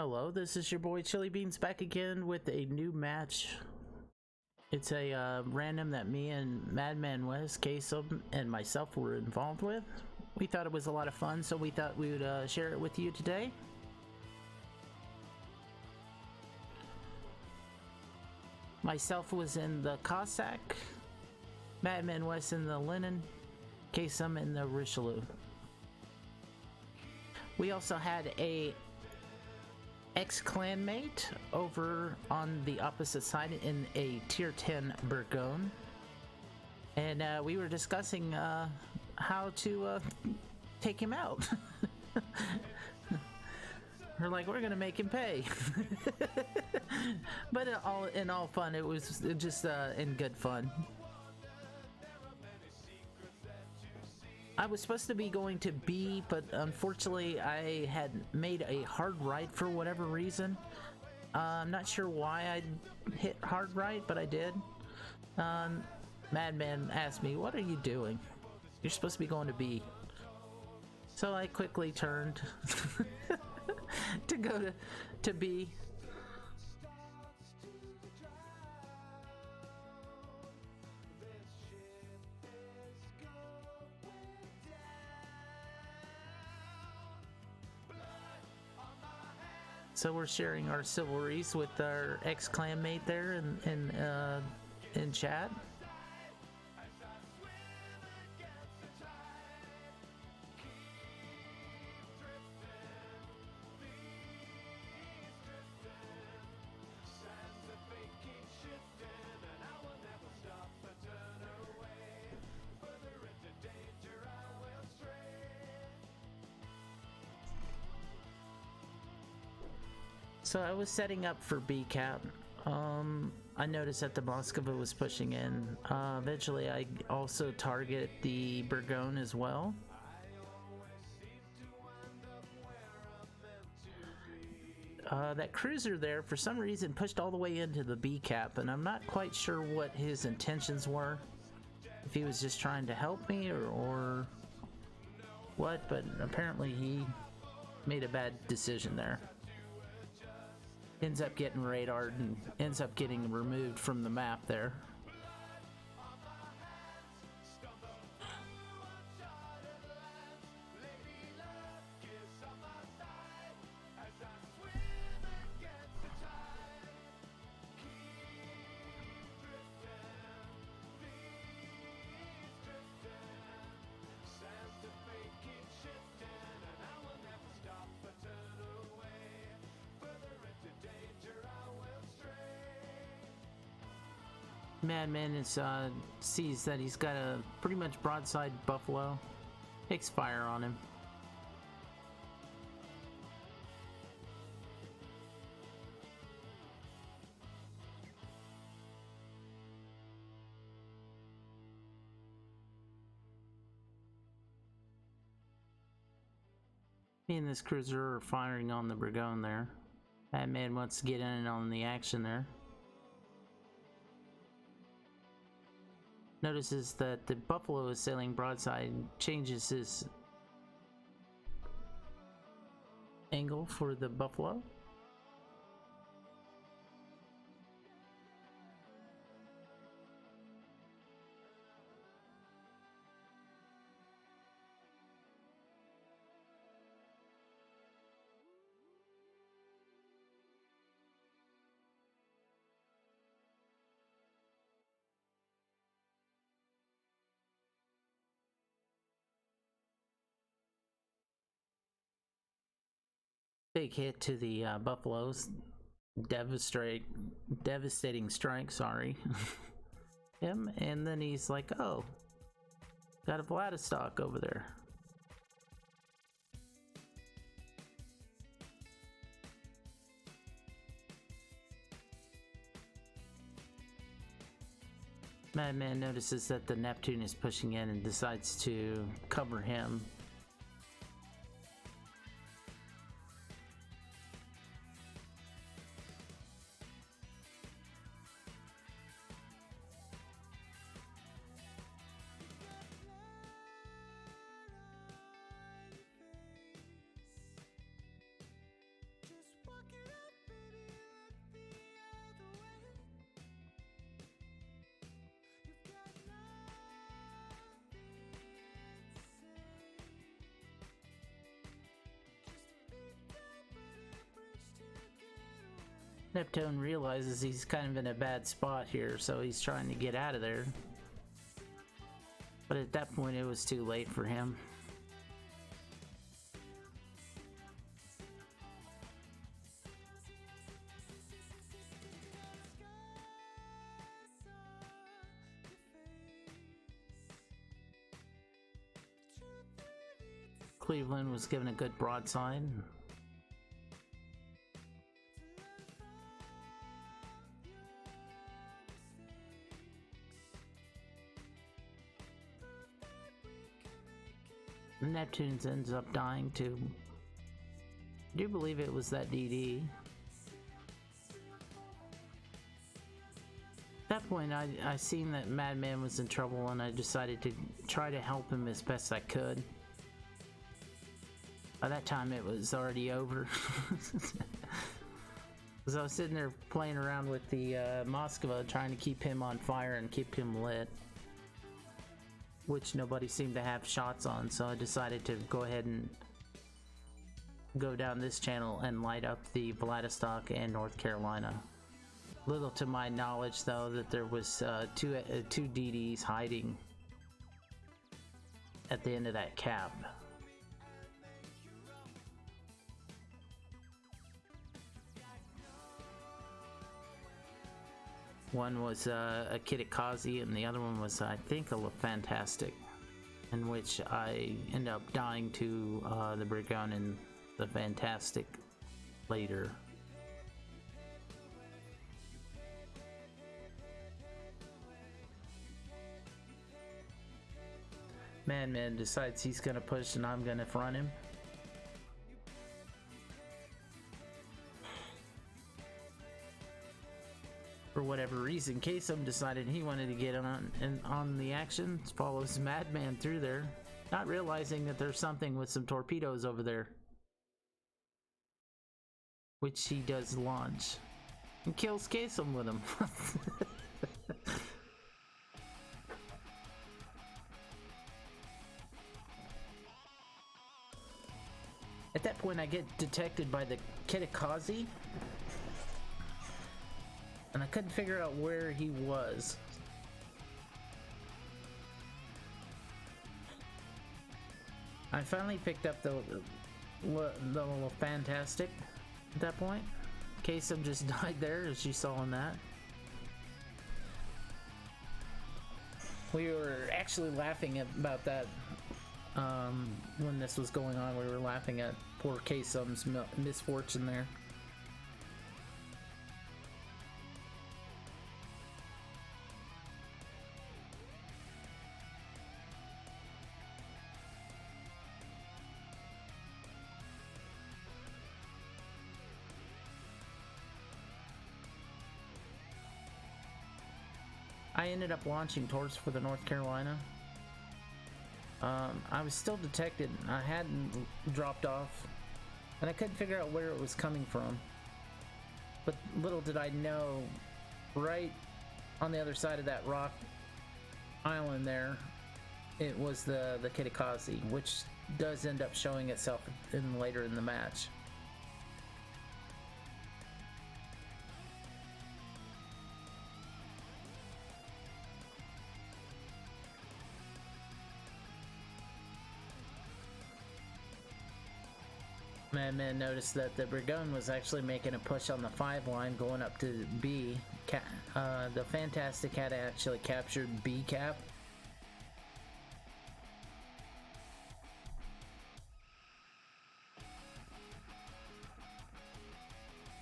Hello, this is your boy Chilibeanz back again with a new match. It's a random that me and Madmanwest, Ksum, and myself were involved with. We thought it was a lot of fun, so we thought we would share it with you today. Myself was in the Cossack, Madmanwest in the Linen, Ksum in the Richelieu. We also had a ex-clanmate over on the opposite side in a tier 10 Burgone, and we were discussing how to take him out. We're like, we're gonna make him pay. But in all fun, it was just in good fun. I was supposed to be going to B, but unfortunately I had made a hard right for whatever reason. I'm not sure why I hit hard right, but I did. Madman asked me, "What are you doing? You're supposed to be going to B." So I quickly turned to go to B. So we're sharing our chivalries with our ex-clanmate there in chat. So I was setting up for B cap. I noticed that the Moskva was pushing in. Eventually I also target the Burgone as well. That cruiser there for some reason pushed all the way into the B cap, and I'm not quite sure what his intentions were. If he was just trying to help me or what, but apparently he made a bad decision there. Ends up getting radared and ends up getting removed from the map there. Madman sees that he's got a pretty much broadside buffalo, takes fire on him. Me and this cruiser are firing on the Burgone there. Madman wants to get in on the action there. Notices that the buffalo is sailing broadside, changes his angle for the buffalo. Big hit to the buffaloes. Devastating strike, sorry. Him, and then he's like, oh, got a Vladivostok over there. Madman notices that the Neptune is pushing in and decides to cover him. Neptune realizes he's kind of in a bad spot here, so he's trying to get out of there. But at that point, it was too late for him. Cleveland was given a good broadside. Neptunes ends up dying too. I do believe it was that DD. At that point, I seen that Madman was in trouble, and I decided to try to help him as best I could. By that time, it was already over. Because I was sitting there playing around with the Moskva, trying to keep him on fire and keep him lit, which nobody seemed to have shots on, so I decided to go ahead and go down this channel and light up the Vladivostok and North Carolina. Little to my knowledge, though, that there was two DDs hiding at the end of that cap. One was a Chilibeanz and the other one was, I think, a Fantastic, in which I end up dying to the Brigon and the Fantastic later. Madman decides he's gonna push and I'm gonna front him. For whatever reason, Ksum decided he wanted to get on the action, follows Madman through there, not realizing that there's something with some torpedoes over there, which he does launch, and kills Ksum with them. At that point, I get detected by the Chilibeanz, and I couldn't figure out where he was. I finally picked up the little Fantastic at that point. Ksum just died there, as you saw in that. We were actually laughing about that when this was going on. We were laughing at poor Ksum's misfortune there. I ended up launching torps for the North Carolina. I was still detected. I hadn't dropped off, and I couldn't figure out where it was coming from. But little did I know, right on the other side of that rock island there, it was the Chilibeanz, which does end up showing itself later in the match. Madman noticed that the Brigon was actually making a push on the 5 line going up to B. The Fantastic had actually captured B cap.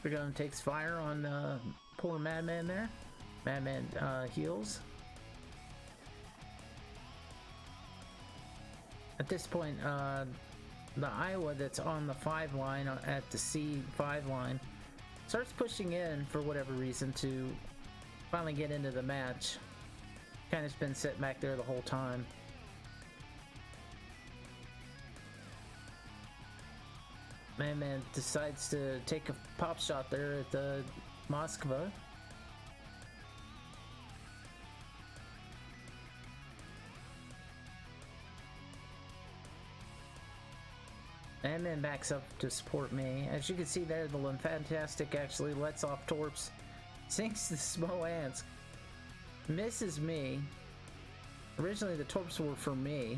Brigon takes fire on poor Madman there. Madman heals. At this point, the Iowa that's on the 5 line at the C5 line starts pushing in for whatever reason to finally get into the match. Kind of been sitting back there the whole time. Madman decides to take a pop shot there at the Moskva. Madman backs up to support me. As you can see there, the Lymphantastic actually lets off torps, sinks the Smoansk, misses me. Originally the torps were for me.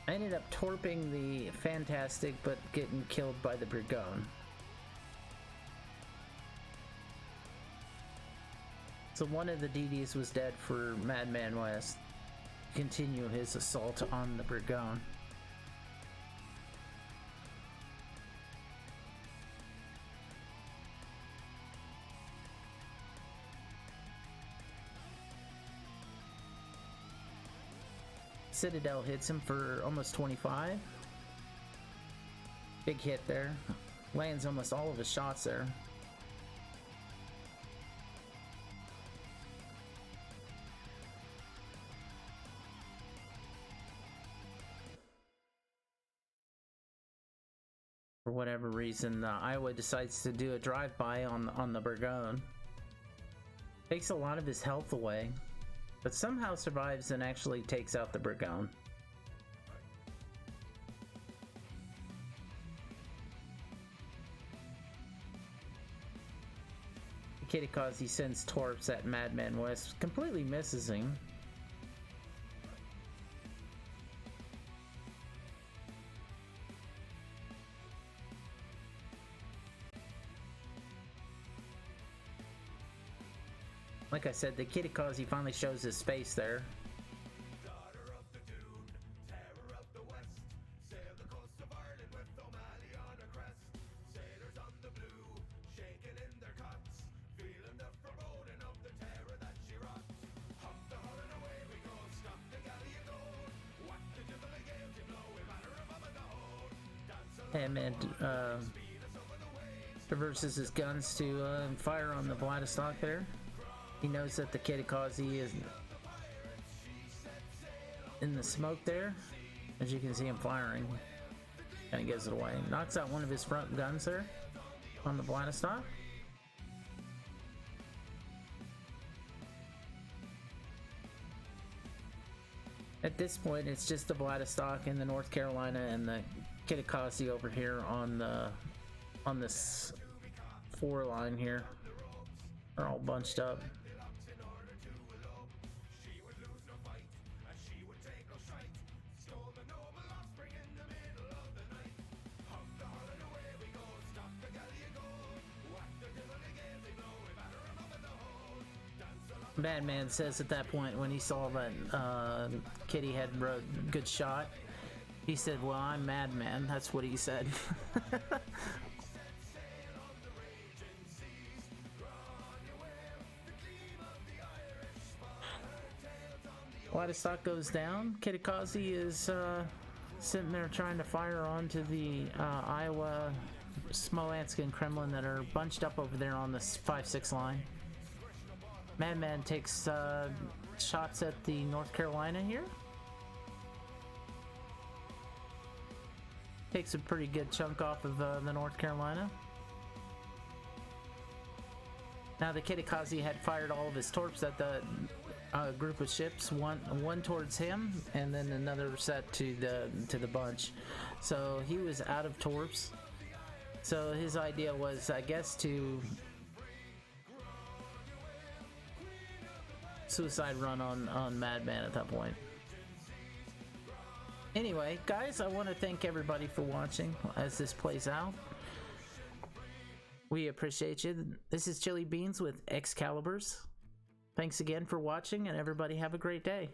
I ended up torping the Fantastic, but getting killed by the Brigone. So one of the DDs was dead for Madmanwest. Continue his assault on the Brigone. Citadel hits him for almost 25. Big hit there. Lands almost all of his shots there. For whatever reason, Iowa decides to do a drive-by on the Brigone. Takes a lot of his health away, but somehow survives and actually takes out the Brigone. Kitikaze sends torps at Madmanwest, completely misses him. Like I said, the Kitikaze finally shows his space there. And reverses his guns to fire on the Vladistok there. He knows that the Kitikaze is in the smoke there. As you can see him firing. And he gives it away. Knocks out one of his front guns there on the Vladistok. At this point, it's just the Vladistok and the North Carolina and the Kitikaze over here on this 4 line here. They're all bunched up. Madman says at that point when he saw that Kitty had a good shot, he said, "Well, I'm Madman." That's what he said. Vladistok goes down. Kitikaze is sitting there trying to fire onto the Iowa, Smoansk, and Kremlin that are bunched up over there on the 5-6 line. Madman takes shots at the North Carolina here. Takes a pretty good chunk off of the North Carolina. Now the Kitikaze had fired all of his torps at the group of ships, one towards him, and then another set to the bunch. So he was out of torps. So his idea was, I guess, to suicide run on Madman at that point. Anyway, guys, I want to thank everybody for watching as this plays out. We appreciate you. This is Chilibeanz with Excaliburs. Thanks again for watching, and everybody have a great day.